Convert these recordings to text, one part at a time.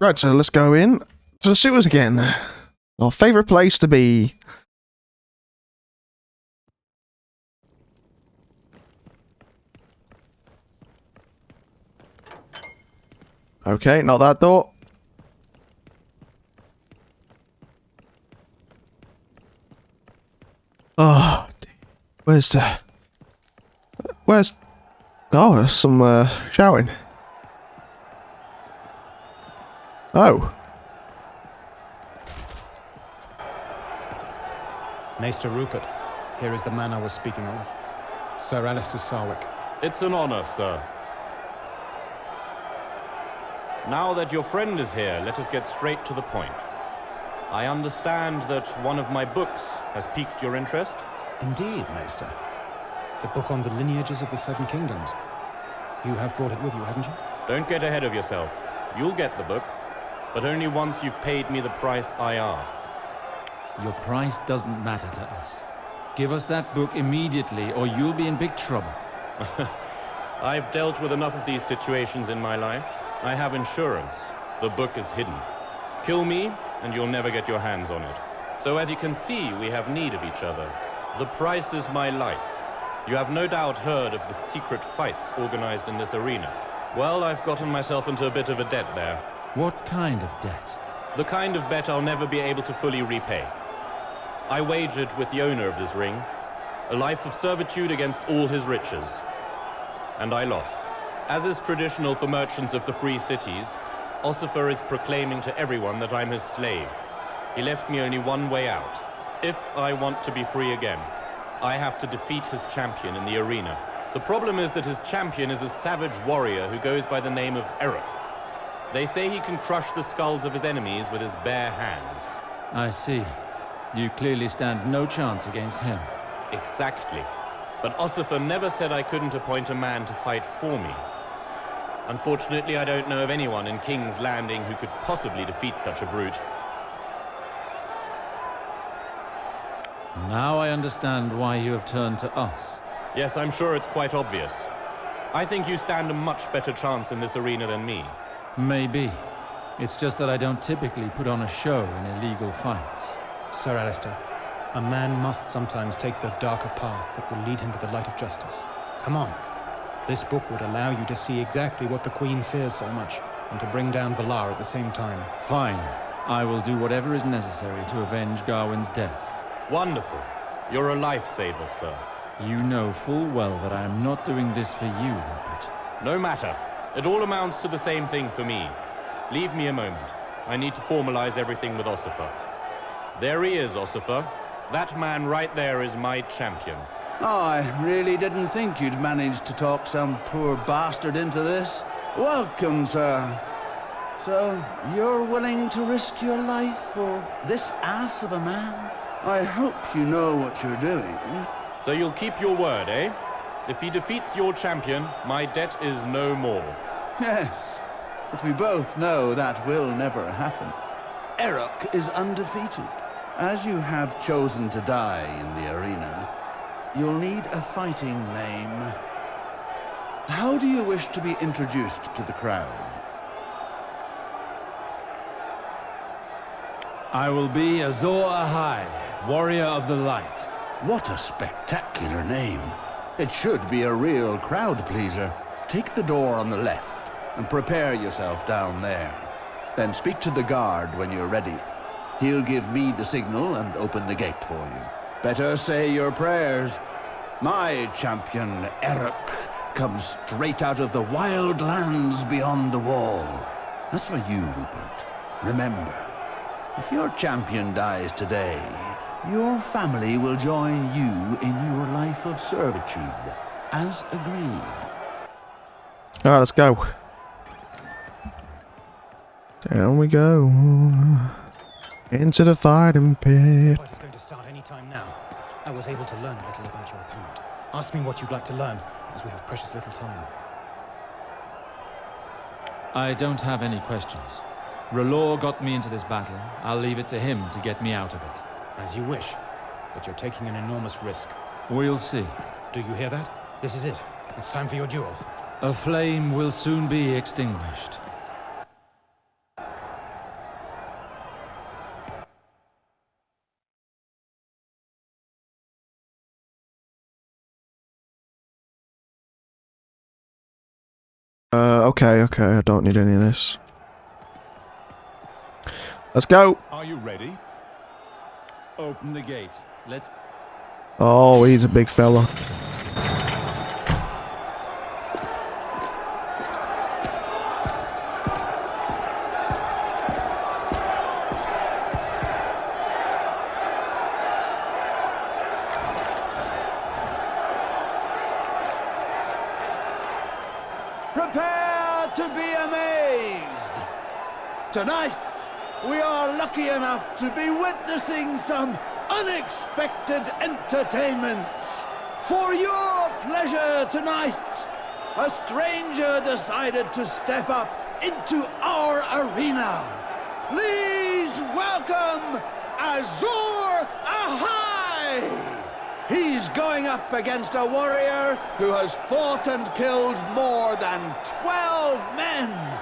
Right, so let's go in to the sewers again. Our favourite place to be. Okay, not that door. Oh, where's... Oh, there's some shouting. Oh. Maester Rupert, here is the man I was speaking of. Sir Alistair Sarwick. It's an honor, sir. Now that your friend is here, let us get straight to the point. I understand that one of my books has piqued your interest? Indeed, Maester. The book on the lineages of the Seven Kingdoms. You have brought it with you, haven't you? Don't get ahead of yourself. You'll get the book, but only once you've paid me the price I ask. Your price doesn't matter to us. Give us that book immediately, or you'll be in big trouble. I've dealt with enough of these situations in my life. I have insurance. The book is hidden. Kill me, and you'll never get your hands on it. So as you can see, we have need of each other. The price is my life. You have no doubt heard of the secret fights organized in this arena. Well, I've gotten myself into a bit of a debt there. What kind of debt? The kind of bet I'll never be able to fully repay. I wagered with the owner of this ring, a life of servitude against all his riches. And I lost. As is traditional for merchants of the free cities, Ossifer is proclaiming to everyone that I'm his slave. He left me only one way out. If I want to be free again, I have to defeat his champion in the arena. The problem is that his champion is a savage warrior who goes by the name of Eric. They say he can crush the skulls of his enemies with his bare hands. I see. You clearly stand no chance against him. Exactly. But Ossifer never said I couldn't appoint a man to fight for me. Unfortunately, I don't know of anyone in King's Landing who could possibly defeat such a brute. Now I understand why you have turned to us. Yes, I'm sure it's quite obvious. I think you stand a much better chance in this arena than me. Maybe. It's just that I don't typically put on a show in illegal fights. Sir Alistair, a man must sometimes take the darker path that will lead him to the light of justice. Come on. This book would allow you to see exactly what the Queen fears so much, and to bring down Valar at the same time. Fine. I will do whatever is necessary to avenge Gawain's death. Wonderful. You're a lifesaver, sir. You know full well that I am not doing this for you, Rupert. No matter. It all amounts to the same thing for me. Leave me a moment. I need to formalize everything with Ossifer. There he is, Ossifer. That man right there is my champion. Oh, I really didn't think you'd manage to talk some poor bastard into this. Welcome, sir. So, you're willing to risk your life for this ass of a man? I hope you know what you're doing. So you'll keep your word, eh? If he defeats your champion, my debt is no more. Yes, but we both know that will never happen. Eric is undefeated. As you have chosen to die in the arena, you'll need a fighting name. How do you wish to be introduced to the crowd? I will be Azor Ahai, Warrior of the Light. What a spectacular name. It should be a real crowd pleaser. Take the door on the left and prepare yourself down there. Then speak to the guard when you're ready. He'll give me the signal and open the gate for you. Better say your prayers. My champion, Eric, comes straight out of the wild lands beyond the wall. That's for you, Rupert. Remember, if your champion dies today, your family will join you in your life of servitude, as agreed. Alright, let's go. Down we go. Into the fighting pit. The fight is going to start any time now. I was able to learn a little about your opponent. Ask me what you'd like to learn, as we have precious little time. I don't have any questions. R'hllor got me into this battle. I'll leave it to him to get me out of it. As you wish, but you're taking an enormous risk. We'll see. Do you hear that? This is it. It's time for your duel. A flame will soon be extinguished. Okay, I don't need any of this. Let's go. Are you ready? Open the gate. Let's... Oh, he's a big fella. Prepare to be amazed! Tonight, we are lucky enough to be witnessing some unexpected entertainments. For your pleasure tonight, a stranger decided to step up into our arena. Please welcome Azor Ahai! He's going up against a warrior who has fought and killed more than 12 men.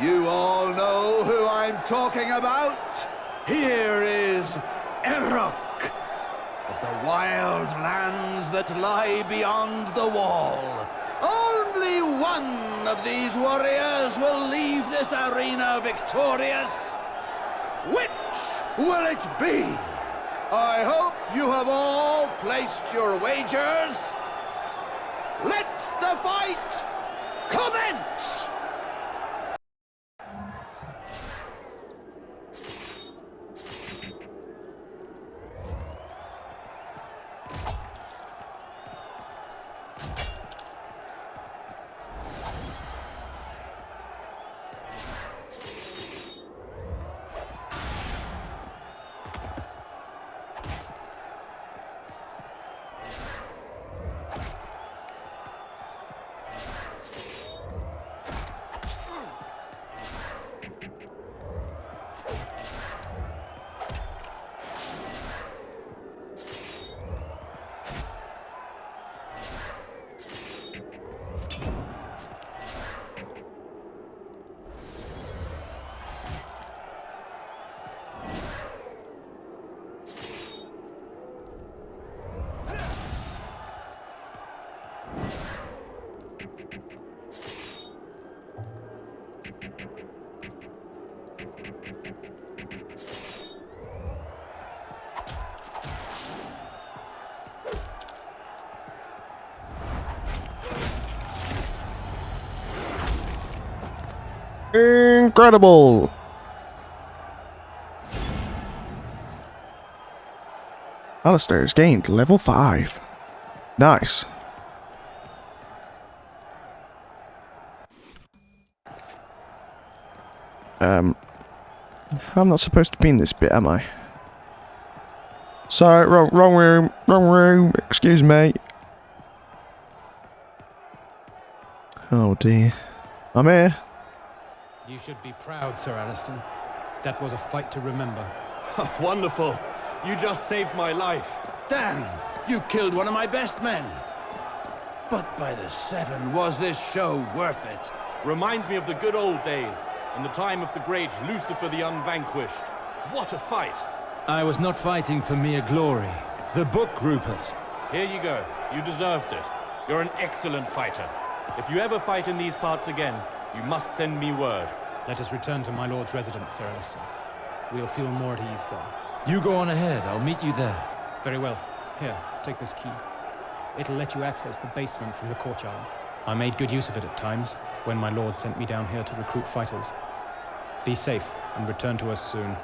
You all know who I'm talking about. Here is Erok, of the wild lands that lie beyond the wall. Only one of these warriors will leave this arena victorious. Which will it be? I hope you have all placed your wagers. Let the fight commence! Incredible! Alistair's gained level 5. Nice. I'm not supposed to be in this bit, am I? Sorry, wrong room, excuse me. Oh dear. I'm here. You should be proud, Sir Alistair. That was a fight to remember. Wonderful. You just saved my life. Damn, you killed one of my best men. But by the seven, was this show worth it? Reminds me of the good old days, and the time of the great Lucifer the Unvanquished. What a fight! I was not fighting for mere glory. The book, Rupert. Here you go. You deserved it. You're an excellent fighter. If you ever fight in these parts again, you must send me word. Let us return to my lord's residence, Sir Alistair. We'll feel more at ease there. You go on ahead. I'll meet you there. Very well. Here, take this key. It'll let you access the basement from the courtyard. I made good use of it at times, when my lord sent me down here to recruit fighters. Be safe, and return to us soon.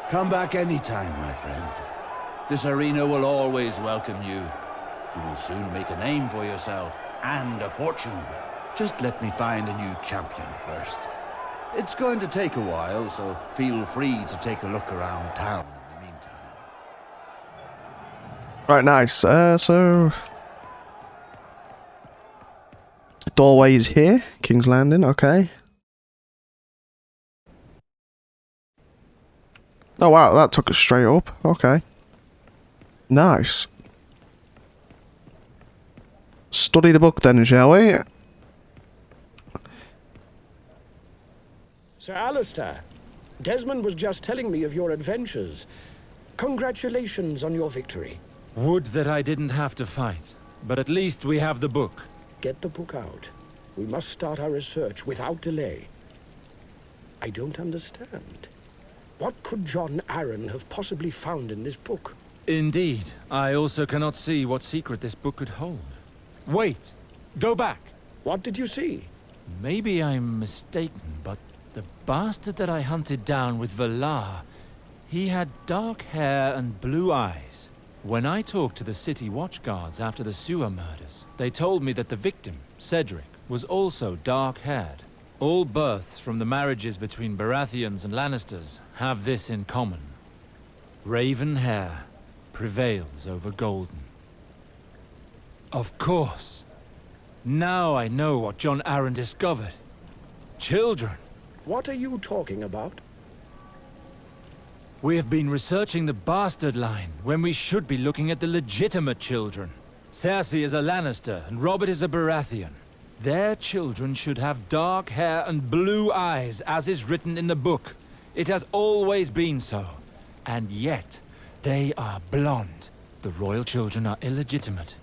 Come back anytime, my friend. This arena will always welcome you. You will soon make a name for yourself, and a fortune. Just let me find a new champion first. It's going to take a while, so feel free to take a look around town in the meantime. Right, nice. So... doorway is here. King's Landing, okay. Oh wow, that took us straight up. Okay. Nice. Study the book then, shall we? Sir Alistair, Desmond was just telling me of your adventures. Congratulations on your victory. Would that I didn't have to fight. But at least we have the book. Get the book out. We must start our research without delay. I don't understand. What could John Arryn have possibly found in this book? Indeed. I also cannot see what secret this book could hold. Wait! Go back! What did you see? Maybe I'm mistaken, but the bastard that I hunted down with Valar, he had dark hair and blue eyes. When I talked to the city watchguards after the sewer murders, they told me that the victim, Cedric, was also dark-haired. All births from the marriages between Baratheons and Lannisters have this in common. Raven hair prevails over golden. Of course. Now I know what John Arryn discovered. Children. What are you talking about? We have been researching the bastard line when we should be looking at the legitimate children. Cersei is a Lannister and Robert is a Baratheon. Their children should have dark hair and blue eyes, as is written in the book. It has always been so. And yet, they are blonde. The royal children are illegitimate.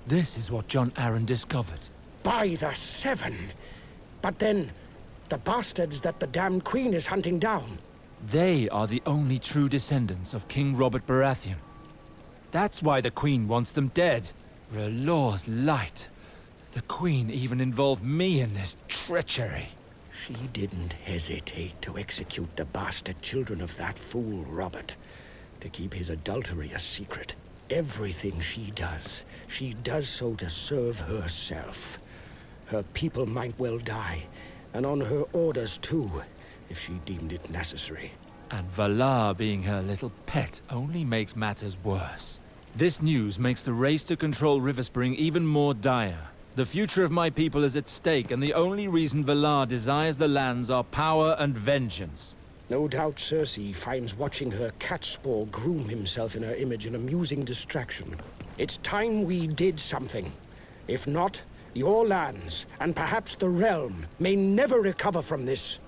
This is what John Arryn discovered. By the Seven! But then, the bastards that the damned queen is hunting down. They are the only true descendants of King Robert Baratheon. That's why the Queen wants them dead. R'hllor's light. The Queen even involved me in this treachery. She didn't hesitate to execute the bastard children of that fool, Robert, to keep his adultery a secret. Everything she does so to serve herself. Her people might well die, and on her orders too, if she deemed it necessary. And Valar being her little pet only makes matters worse. This news makes the race to control Riverspring even more dire. The future of my people is at stake, and the only reason Valar desires the lands are power and vengeance. No doubt Cersei finds watching her catspaw groom himself in her image an amusing distraction. It's time we did something. If not, your lands, and perhaps the realm, may never recover from this.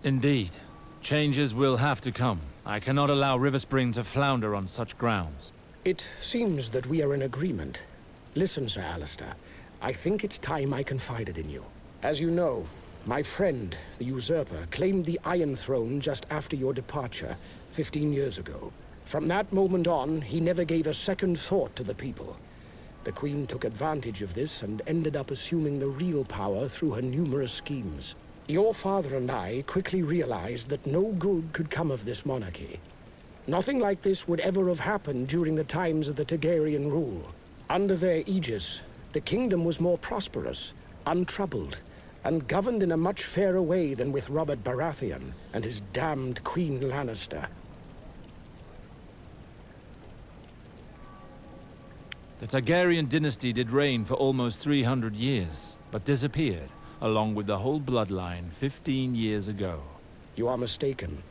Indeed. Changes will have to come. I cannot allow Riverspring to flounder on such grounds. It seems that we are in agreement. Listen, Sir Alistair. I think it's time I confided in you. As you know, my friend, the usurper, claimed the Iron Throne just after your departure, 15 years ago. From that moment on, he never gave a second thought to the people. The Queen took advantage of this and ended up assuming the real power through her numerous schemes. Your father and I quickly realized that no good could come of this monarchy. Nothing like this would ever have happened during the times of the Targaryen rule. Under their aegis, the kingdom was more prosperous, untroubled, and governed in a much fairer way than with Robert Baratheon and his damned Queen Lannister. The Targaryen dynasty did reign for almost 300 years, but disappeared, along with the whole bloodline 15 years ago. You are mistaken.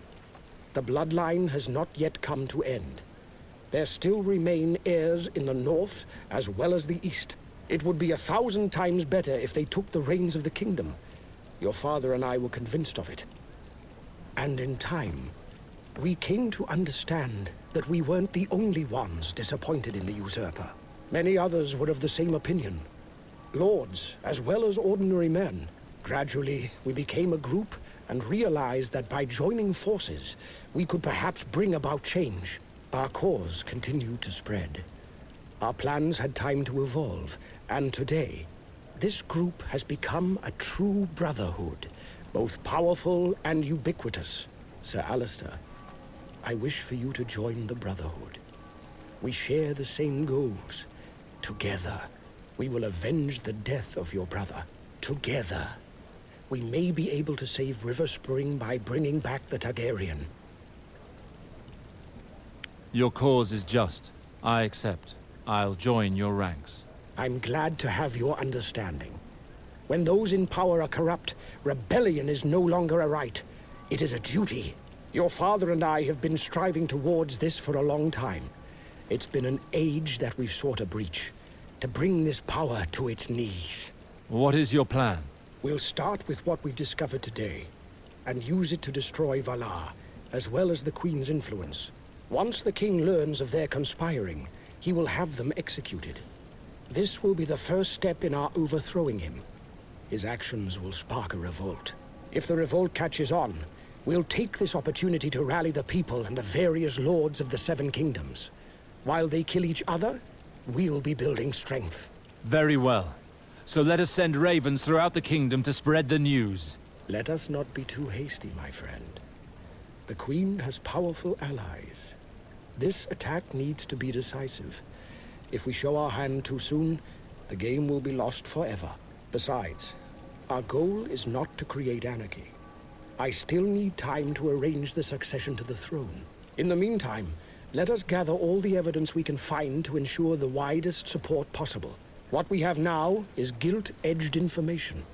The bloodline has not yet come to end. There still remain heirs in the north as well as the east. It would be 1,000 times better if they took the reins of the kingdom. Your father and I were convinced of it. And in time, we came to understand that we weren't the only ones disappointed in the usurper. Many others were of the same opinion. Lords, as well as ordinary men. Gradually, we became a group and realized that by joining forces, we could perhaps bring about change. Our cause continued to spread. Our plans had time to evolve, and today, this group has become a true brotherhood, both powerful and ubiquitous. Sir Alistair, I wish for you to join the Brotherhood. We share the same goals. Together, we will avenge the death of your brother. Together, we may be able to save Riverspring by bringing back the Targaryen. Your cause is just. I accept. I'll join your ranks. I'm glad to have your understanding. When those in power are corrupt, rebellion is no longer a right. It is a duty. Your father and I have been striving towards this for a long time. It's been an age that we've sought a breach, to bring this power to its knees. What is your plan? We'll start with what we've discovered today, and use it to destroy Valar, as well as the Queen's influence. Once the King learns of their conspiring, he will have them executed. This will be the first step in our overthrowing him. His actions will spark a revolt. If the revolt catches on, we'll take this opportunity to rally the people and the various lords of the Seven Kingdoms. While they kill each other, we'll be building strength. Very well. So let us send ravens throughout the kingdom to spread the news. Let us not be too hasty, my friend. The Queen has powerful allies. This attack needs to be decisive. If we show our hand too soon, the game will be lost forever. Besides, our goal is not to create anarchy. I still need time to arrange the succession to the throne. In the meantime, let us gather all the evidence we can find to ensure the widest support possible. What we have now is gilt-edged information,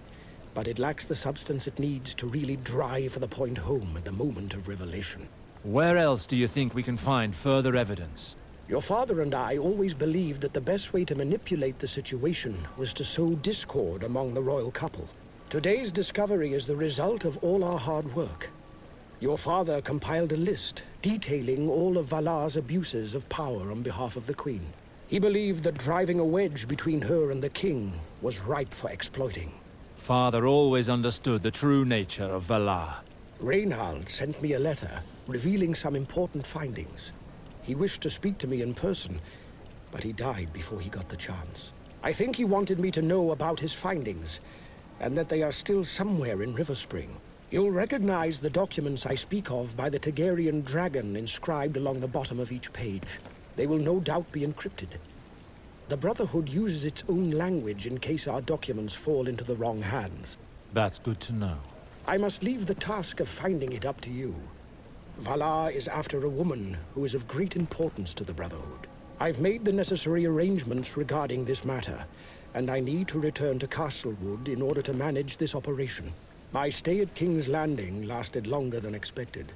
but it lacks the substance it needs to really drive the point home at the moment of revelation. Where else do you think we can find further evidence? Your father and I always believed that the best way to manipulate the situation was to sow discord among the royal couple. Today's discovery is the result of all our hard work. Your father compiled a list detailing all of Valar's abuses of power on behalf of the Queen. He believed that driving a wedge between her and the king was ripe for exploiting. Father always understood the true nature of Valar. Reinhald sent me a letter revealing some important findings. He wished to speak to me in person, but he died before he got the chance. I think he wanted me to know about his findings, and that they are still somewhere in Riverspring. You'll recognize the documents I speak of by the Targaryen dragon inscribed along the bottom of each page. They will no doubt be encrypted. The Brotherhood uses its own language in case our documents fall into the wrong hands. That's good to know. I must leave the task of finding it up to you. Valar is after a woman who is of great importance to the Brotherhood. I've made the necessary arrangements regarding this matter, and I need to return to Castlewood in order to manage this operation. My stay at King's Landing lasted longer than expected.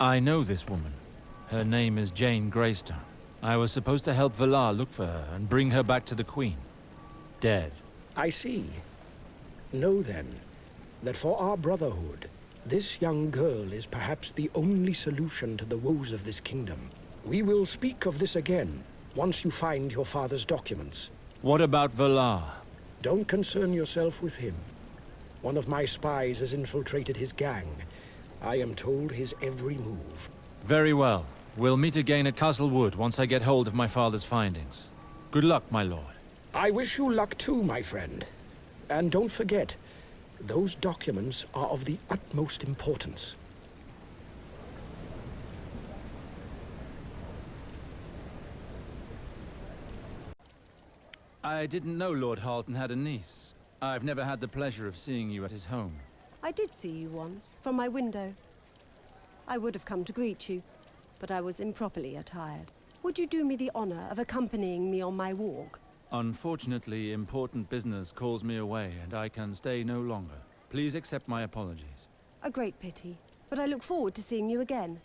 I know this woman. Her name is Jane Greystone. I was supposed to help Valar look for her and bring her back to the Queen. Dead. I see. Know then, that for our Brotherhood, this young girl is perhaps the only solution to the woes of this kingdom. We will speak of this again, once you find your father's documents. What about Valar? Don't concern yourself with him. One of my spies has infiltrated his gang. I am told his every move. Very well. We'll meet again at Castlewood once I get hold of my father's findings. Good luck, my lord. I wish you luck too, my friend. And don't forget, those documents are of the utmost importance. I didn't know Lord Halton had a niece. I've never had the pleasure of seeing you at his home. I did see you once, from my window. I would have come to greet you, but I was improperly attired. Would you do me the honor of accompanying me on my walk? Unfortunately, important business calls me away, and I can stay no longer. Please accept my apologies. A great pity, but I look forward to seeing you again.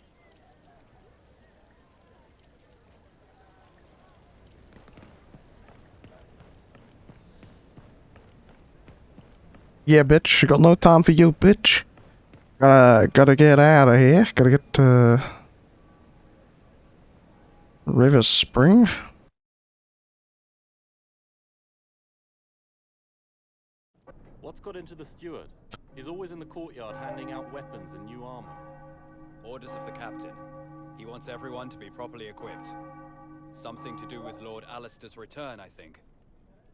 Yeah, bitch. I got no time for you, bitch. Gotta get out of here. Gotta get to River Spring. What's got into the steward? He's always in the courtyard handing out weapons and new armor. Orders of the captain. He wants everyone to be properly equipped. Something to do with Lord Alistair's return, I think.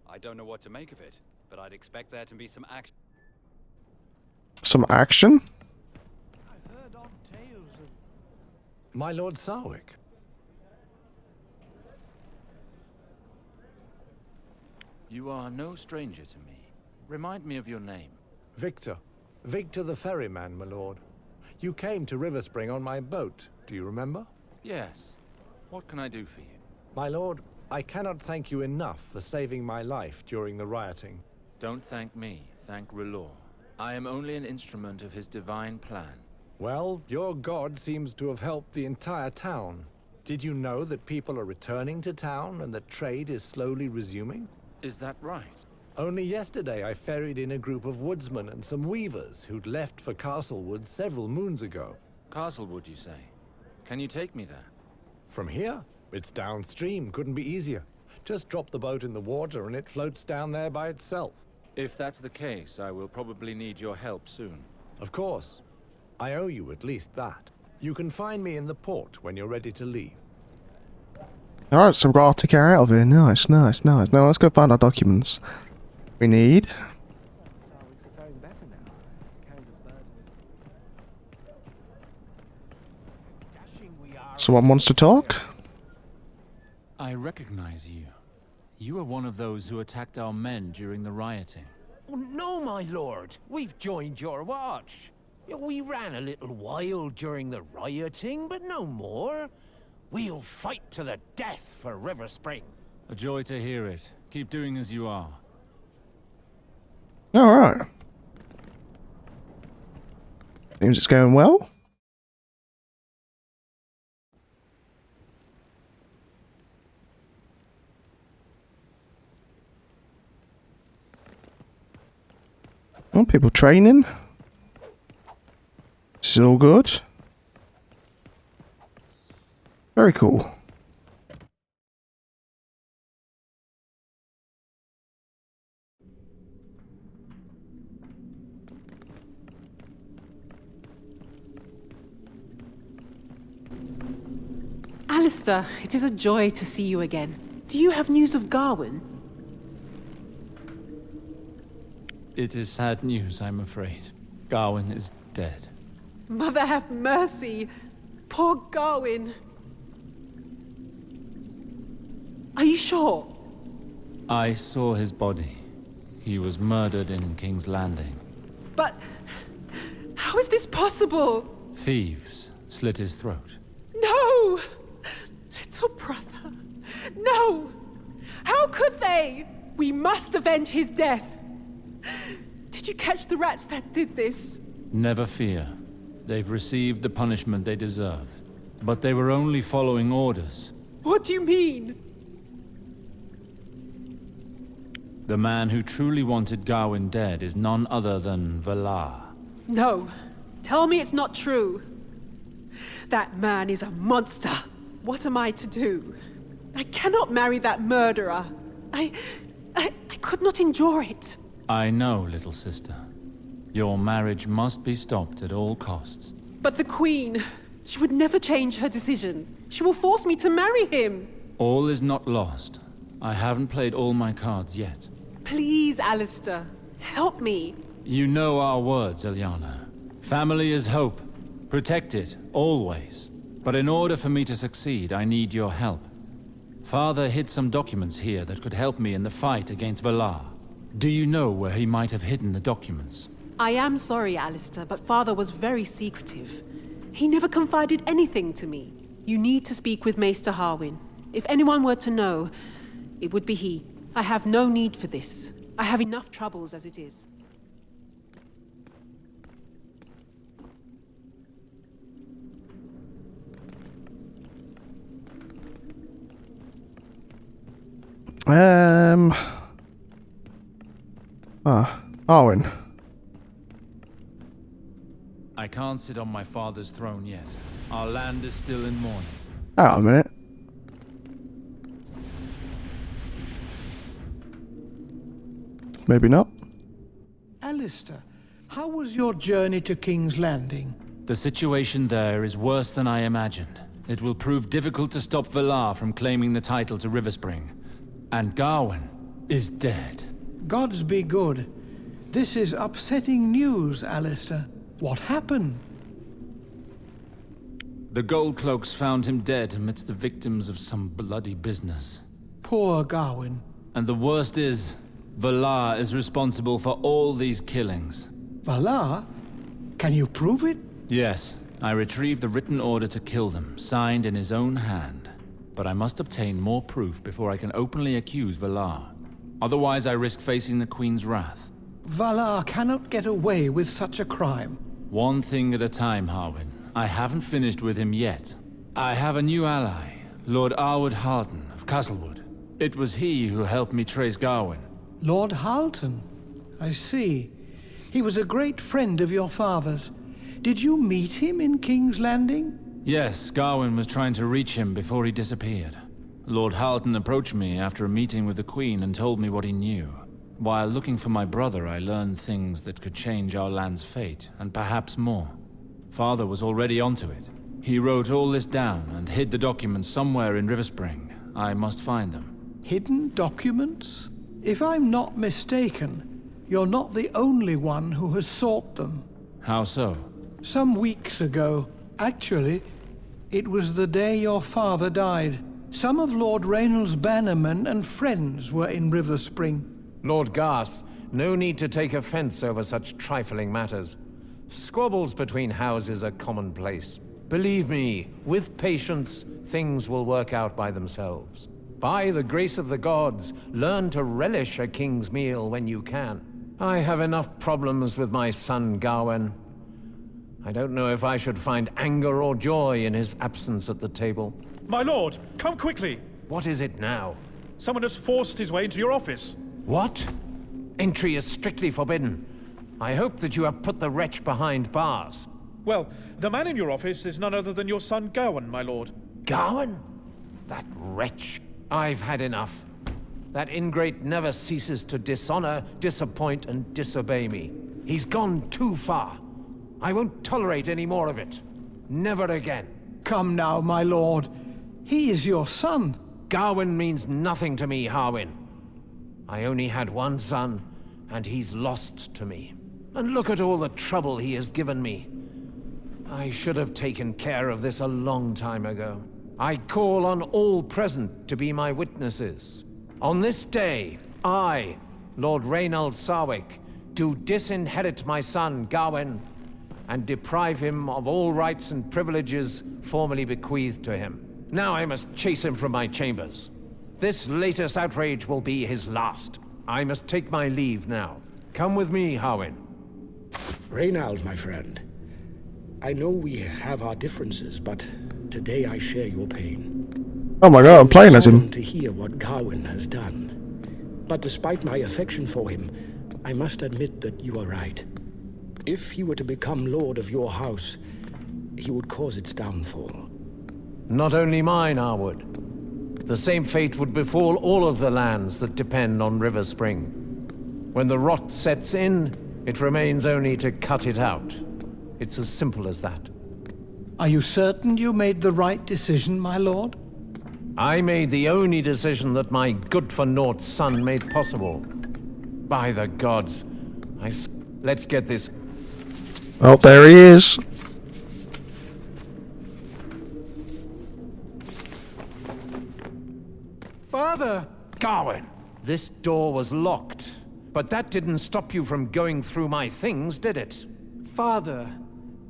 I don't know what to make of it, but I'd expect there to be some action. Some action? I've heard odd tales of my Lord Sarwick. You are no stranger to me. Remind me of your name. Victor. Victor the ferryman, my lord. You came to Riverspring on my boat, do you remember? Yes. What can I do for you? My lord, I cannot thank you enough for saving my life during the rioting. Don't thank me. Thank R'hllor. I am only an instrument of his divine plan. Well, your god seems to have helped the entire town. Did you know that people are returning to town and that trade is slowly resuming? Is that right? Only yesterday I ferried in a group of woodsmen and some weavers who'd left for Castlewood several moons ago. Castlewood, you say? Can you take me there? From here? It's downstream, couldn't be easier. Just drop the boat in the water and it floats down there by itself. If that's the case, I will probably need your help soon. Of course. I owe you at least that. You can find me in the port when you're ready to leave. Alright, so we've got to get out of here. Nice, nice, nice. Now let's go find our documents. We need... Someone wants to talk? I recognize you. You are one of those who attacked our men during the rioting. Oh, no, my lord. We've joined your watch. We ran a little wild during the rioting, but no more. We'll fight to the death for River Spring. A joy to hear it. Keep doing as you are. Alright. Seems it's going well. Oh, people training. This is all good. Very cool. Alistair, it is a joy to see you again. Do you have news of Gawain? It is sad news, I'm afraid. Gawain is dead. Mother have mercy! Poor Gawain! Are you sure? I saw his body. He was murdered in King's Landing. But... how is this possible? Thieves slit his throat. No! Little brother. No! How could they? We must avenge his death. Did you catch the rats that did this? Never fear. They've received the punishment they deserve. But they were only following orders. What do you mean? The man who truly wanted Gawain dead is none other than Valar. No. Tell me it's not true. That man is a monster. What am I to do? I cannot marry that murderer. I could not endure it. I know, little sister. Your marriage must be stopped at all costs. But the Queen, she would never change her decision. She will force me to marry him. All is not lost. I haven't played all my cards yet. Please, Alistair, help me. You know our words, Ilyana. Family is hope. Protect it, always. But in order for me to succeed, I need your help. Father hid some documents here that could help me in the fight against Valar. Do you know where he might have hidden the documents? I am sorry, Alistair, but Father was very secretive. He never confided anything to me. You need to speak with Maester Harwin. If anyone were to know, it would be he. I have no need for this. I have enough troubles as it is. Arwen. I can't sit on my father's throne yet. Our land is still in mourning. Hang on a minute. Maybe not. Alistair, how was your journey to King's Landing? The situation there is worse than I imagined. It will prove difficult to stop Valar from claiming the title to Riverspring. And Gawain is dead. Gods be good. This is upsetting news, Alistair. What happened? The Goldcloaks found him dead amidst the victims of some bloody business. Poor Gawain. And the worst is, Valar is responsible for all these killings. Valar? Can you prove it? Yes, I retrieved the written order to kill them, signed in his own hand. But I must obtain more proof before I can openly accuse Valar. Otherwise, I risk facing the Queen's wrath. Valar cannot get away with such a crime. One thing at a time, Harwin. I haven't finished with him yet. I have a new ally, Lord Arwood Harden of Castlewood. It was he who helped me trace Gawain. Lord Halton. I see. He was a great friend of your father's. Did you meet him in King's Landing? Yes, Gawain was trying to reach him before he disappeared. Lord Halton approached me after a meeting with the Queen and told me what he knew. While looking for my brother, I learned things that could change our land's fate, and perhaps more. Father was already onto it. He wrote all this down and hid the documents somewhere in Riverspring. I must find them. Hidden documents? If I'm not mistaken, you're not the only one who has sought them. How so? Some weeks ago, actually, it was the day your father died. Some of Lord Raynald's bannermen and friends were in Riverspring. Lord Garth, no need to take offense over such trifling matters. Squabbles between houses are commonplace. Believe me, with patience, things will work out by themselves. By the grace of the gods, learn to relish a king's meal when you can. I have enough problems with my son Gawain. I don't know if I should find anger or joy in his absence at the table. My lord, come quickly! What is it now? Someone has forced his way into your office. What? Entry is strictly forbidden. I hope that you have put the wretch behind bars. Well, the man in your office is none other than your son Gawain, my lord. Gawain? That wretch. I've had enough. That ingrate never ceases to dishonor, disappoint, and disobey me. He's gone too far. I won't tolerate any more of it. Never again. Come now, my lord. He is your son. Gawain means nothing to me, Harwin. I only had one son, and he's lost to me. And look at all the trouble he has given me. I should have taken care of this a long time ago. I call on all present to be my witnesses. On this day, I, Lord Raynald Sarwick, do disinherit my son, Gawain, and deprive him of all rights and privileges formerly bequeathed to him. Now I must chase him from my chambers. This latest outrage will be his last. I must take my leave now. Come with me, Harwin. Raynald, my friend. I know we have our differences, but today I share your pain. Oh my god, I'm playing as him. To hear what Gawain has done. But despite my affection for him, I must admit that you are right. If he were to become lord of your house, he would cause its downfall. Not only mine, Arwood. The same fate would befall all of the lands that depend on Riverspring. When the rot sets in, it remains only to cut it out. It's as simple as that. Are you certain you made the right decision, my lord? I made the only decision that my good-for-naught son made possible. By the gods, let's get this. Oh, there he is. Father! Gawain, this door was locked. But that didn't stop you from going through my things, did it? Father,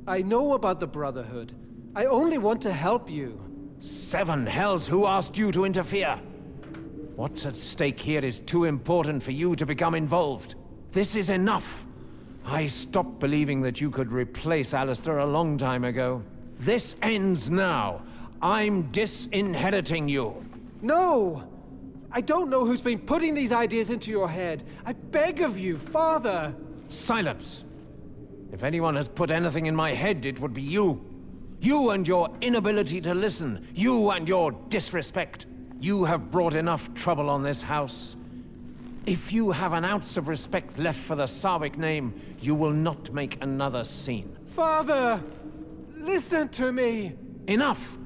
I know about the Brotherhood. I only want to help you. 7 hells, who asked you to interfere? What's at stake here is too important for you to become involved. This is enough. I stopped believing that you could replace Alistair a long time ago. This ends now. I'm disinheriting you. No! I don't know who's been putting these ideas into your head. I beg of you, Father! Silence! If anyone has put anything in my head, it would be you. You and your inability to listen. You and your disrespect. You have brought enough trouble on this house. If you have an ounce of respect left for the Sarwick name, you will not make another scene. Father! Listen to me! Enough!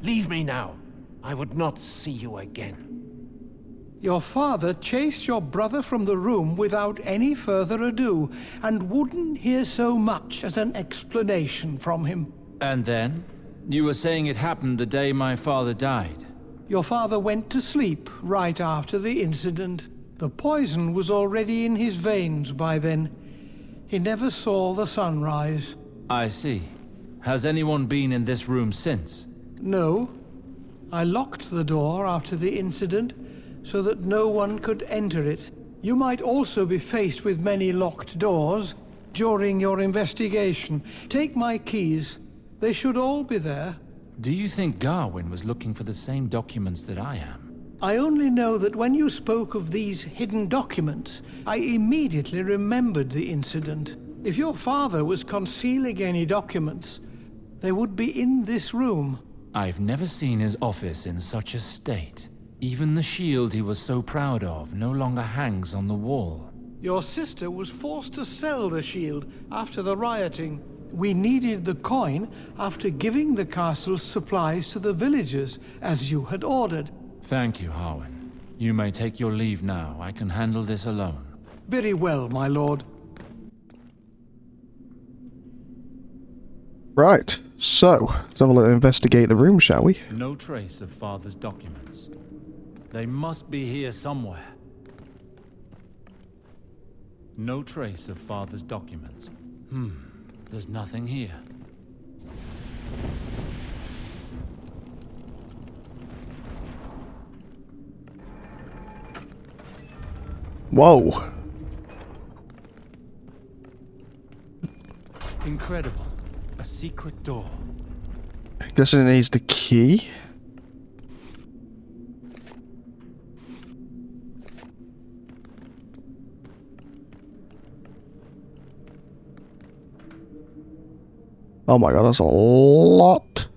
Leave me now. I would not see you again. Your father chased your brother from the room without any further ado, and wouldn't hear so much as an explanation from him. And then? You were saying it happened the day my father died. Your father went to sleep right after the incident. The poison was already in his veins by then. He never saw the sunrise. I see. Has anyone been in this room since? No. I locked the door after the incident, so that no one could enter it. You might also be faced with many locked doors during your investigation. Take my keys. They should all be there. Do you think Gawain was looking for the same documents that I am? I only know that when you spoke of these hidden documents, I immediately remembered the incident. If your father was concealing any documents, they would be in this room. I've never seen his office in such a state. Even the shield he was so proud of no longer hangs on the wall. Your sister was forced to sell the shield after the rioting. We needed the coin after giving the castle's supplies to the villagers, as you had ordered. Thank you, Harwin. You may take your leave now. I can handle this alone. Very well, my lord. Right, so let's have a look, investigate the room, shall we? No trace of Father's documents. They must be here somewhere. No trace of Father's documents. There's nothing here. Whoa. Incredible. A secret door. Guessing it needs the key. Oh my god, that's a lot.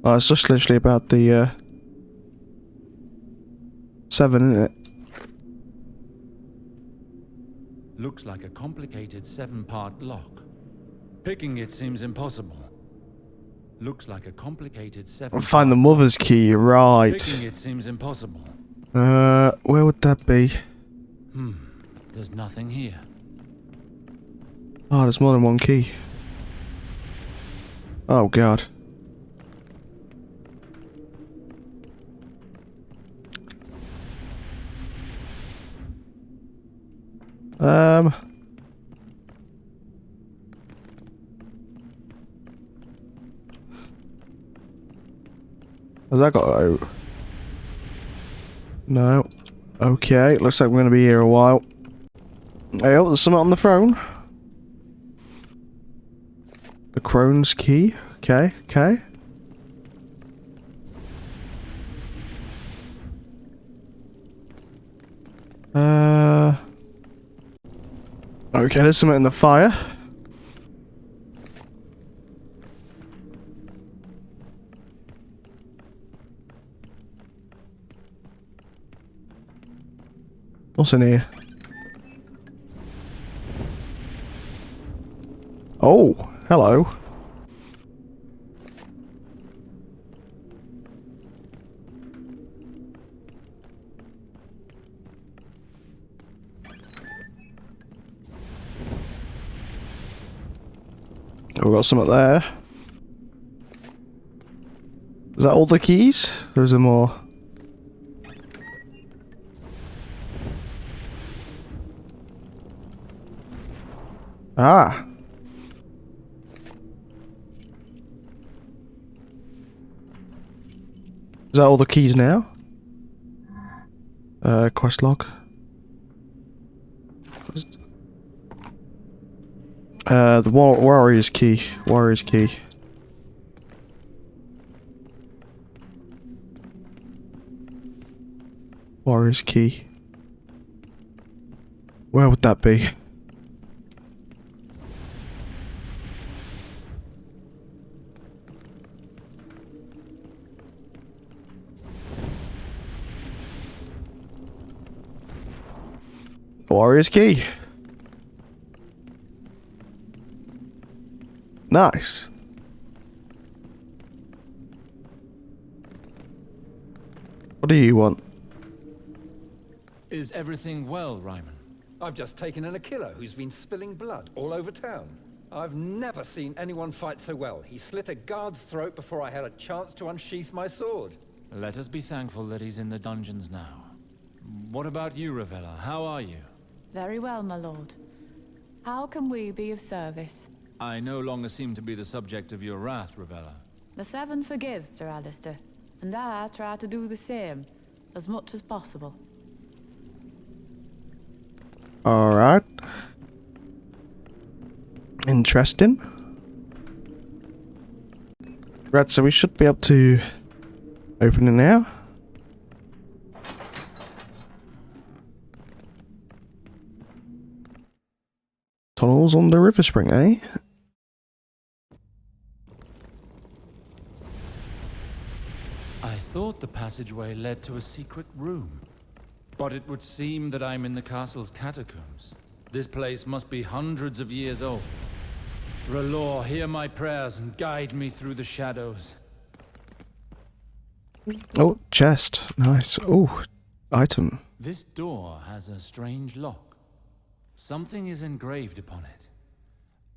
Oh, it's just literally about the 7, isn't it? Looks like a complicated 7-part lock. Picking it seems impossible. Looks like a complicated 7. Find the mother's key, right. Picking it seems impossible. Where would that be? There's nothing here. Oh, there's more than one key. Oh god. Has that got out? No. Okay, looks like we're gonna be here a while. Hey, oh, there's something on the throne. The crone's key. Okay, okay. Okay, there's something in the fire. What's in here? Oh, hello. We've got something there. Is that all the keys? Or is there more? Ah. Is that all the keys now? Quest log. The warrior's key. Warrior's key. Warrior's key. Where would that be? Warrior's key. Nice. What do you want? Is everything well, Ryman? I've just taken in a killer who's been spilling blood all over town. I've never seen anyone fight so well. He slit a guard's throat before I had a chance to unsheath my sword. Let us be thankful that he's in the dungeons now. What about you, Ravella? How are you? Very well, my lord. How can we be of service? I no longer seem to be the subject of your wrath, Ravella. The Seven forgive, Sir Alistair, and I try to do the same, as much as possible. Alright. Interesting. Right, so we should be able to open it now. Tunnels on the river spring, eh? I thought the passageway led to a secret room, but it would seem that I'm in the castle's catacombs. This place must be hundreds of years old. R'hllor, hear my prayers and guide me through the shadows. Oh, chest. Nice. Oh, item. This door has a strange lock. Something is engraved upon it.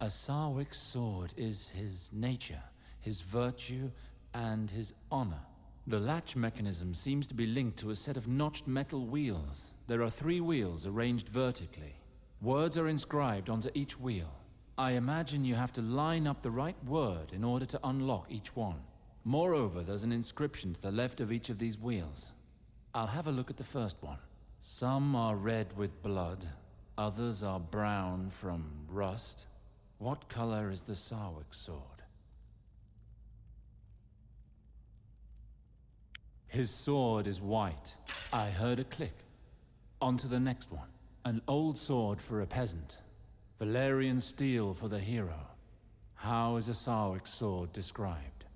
A Sarwic's sword is his nature, his virtue, and his honor. The latch mechanism seems to be linked to a set of notched metal wheels. There are 3 wheels arranged vertically. Words are inscribed onto each wheel. I imagine you have to line up the right word in order to unlock each one. Moreover, there's an inscription to the left of each of these wheels. I'll have a look at the first one. Some are red with blood, others are brown from rust. What color is the Sarwic's sword? His sword is white. I heard a click. On to the next one. An old sword for a peasant. Valerian steel for the hero. How is a Sarwic's sword described?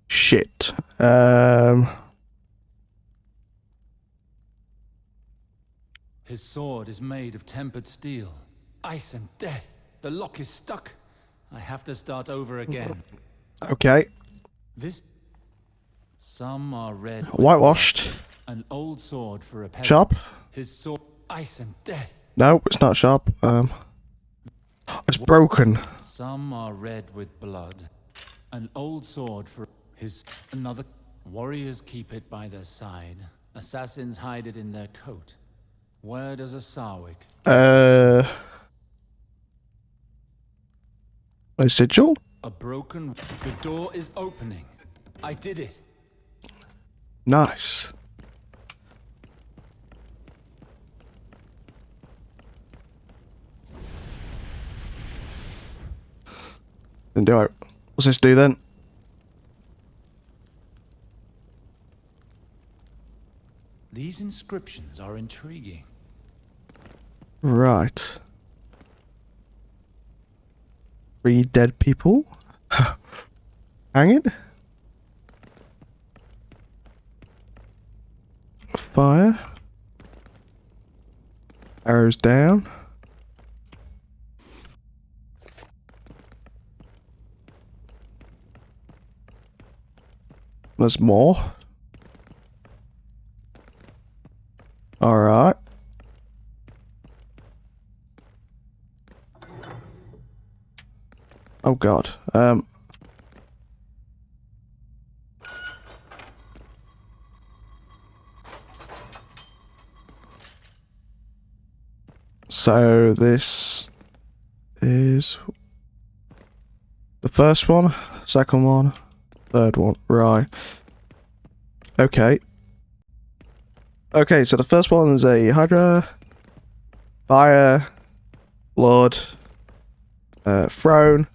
Shit. His sword is made of tempered steel. Ice and death. The lock is stuck. I have to start over again. Okay. This... Some are red. Whitewashed. An old sword for a peasant. Sharp. His sword... Ice and death. No, it's not sharp. It's broken. Some are red with blood. An old sword for his... Another... Warriors keep it by their side. Assassins hide it in their coat. Where does a Sarwic... A sigil? A broken... The door is opening. I did it. Nice. Then do it. What's this do then? These inscriptions are intriguing. Right. 3 dead people. Hanging. Fire. Arrows down. There's more. Alright. Oh god. So this is the first one, second one, third one, right. Okay. Okay, so the first one is a Hydra, Fire, Blood, Throne,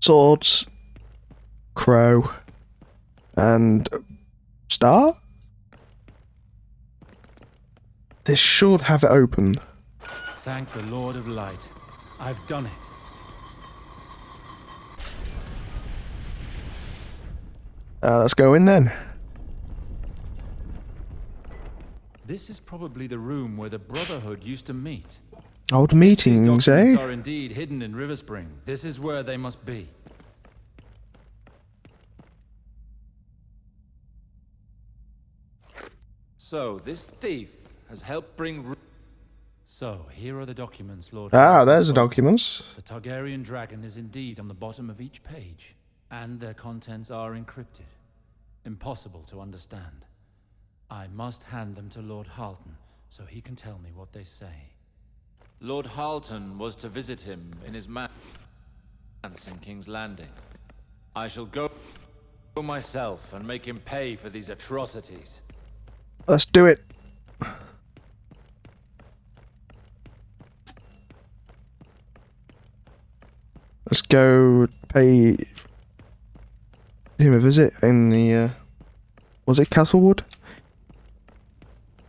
Swords, Crow, and Star? This should have it open. Thank the Lord of Light. I've done it. Let's go in then. This is probably the room where the Brotherhood used to meet. Old These meetings, documents eh? are indeed hidden in River Spring. This is where they must be. So, this thief has helped bring... So, here are the documents, Lord. Ah, there's the documents. The Targaryen dragon is indeed on the bottom of each page, and their contents are encrypted. Impossible to understand. I must hand them to Lord Halton, so he can tell me what they say. Lord Halton was to visit him in his manse in King's Landing. I shall go myself and make him pay for these atrocities. Let's do it. Let's go pay him a visit in the, was it Castlewood?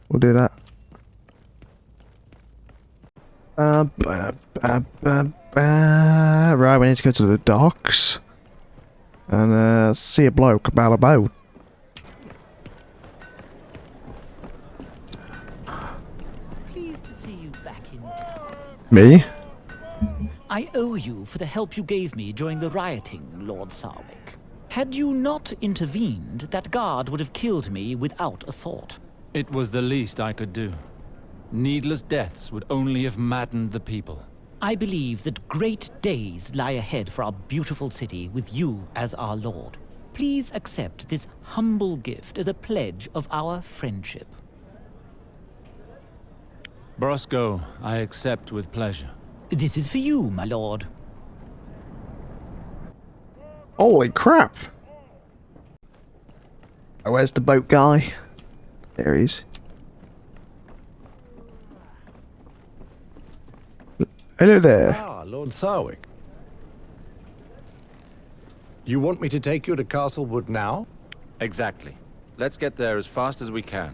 We'll do that. Right, we need to go to the docks. And, see a bloke about a boat. Pleased to see you back in town. Me? I owe you for the help you gave me during the rioting, Lord Sarwick. Had you not intervened, that guard would have killed me without a thought. It was the least I could do. Needless deaths would only have maddened the people. I believe that great days lie ahead for our beautiful city with you as our lord. Please accept this humble gift as a pledge of our friendship. Brosco, I accept with pleasure. This is for you, my lord. Holy crap! Oh, where's the boat guy? There he is. Hello there. Ah, Lord Sarwick. You want me to take you to Castlewood now? Exactly. Let's get there as fast as we can.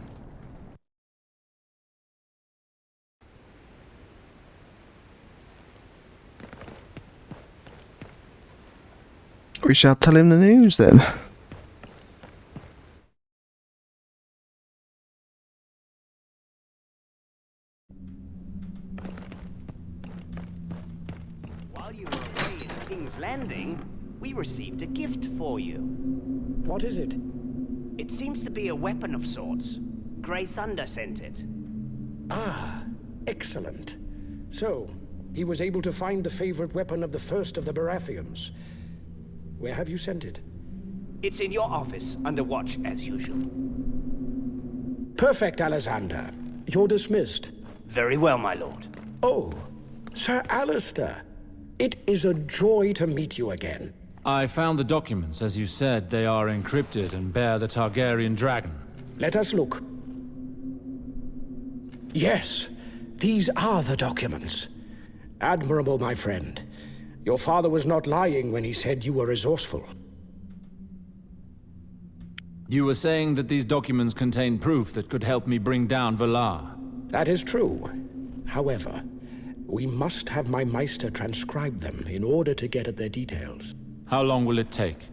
We shall tell him the news then. While you were away at King's Landing, we received a gift for you. What is it? It seems to be a weapon of sorts. Grey Thunder sent it. Ah, excellent. So, he was able to find the favorite weapon of the first of the Baratheons. Where have you sent it? It's in your office, under watch as usual. Perfect, Alexander. You're dismissed. Very well, my lord. Oh, Sir Alistair. It is a joy to meet you again. I found the documents. As you said, they are encrypted and bear the Targaryen dragon. Let us look. Yes, these are the documents. Admirable, my friend. Your father was not lying when he said you were resourceful. You were saying that these documents contain proof that could help me bring down Valar. That is true. However, we must have my Meister transcribe them in order to get at their details. How long will it take?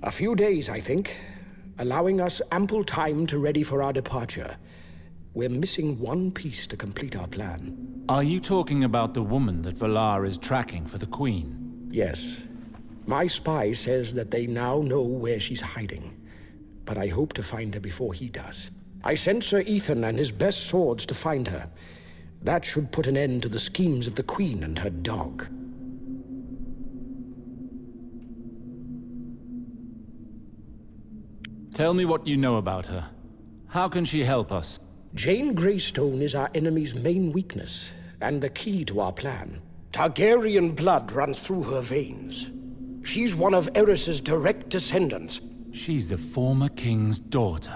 A few days, I think, allowing us ample time to ready for our departure. We're missing one piece to complete our plan. Are you talking about the woman that Valar is tracking for the Queen? Yes. My spy says that they now know where she's hiding, but I hope to find her before he does. I sent Sir Ethan and his best swords to find her. That should put an end to the schemes of the Queen and her dog. Tell me what you know about her. How can she help us? Jane Greystone is our enemy's main weakness, and the key to our plan. Targaryen blood runs through her veins. She's one of Eris's direct descendants. She's the former king's daughter.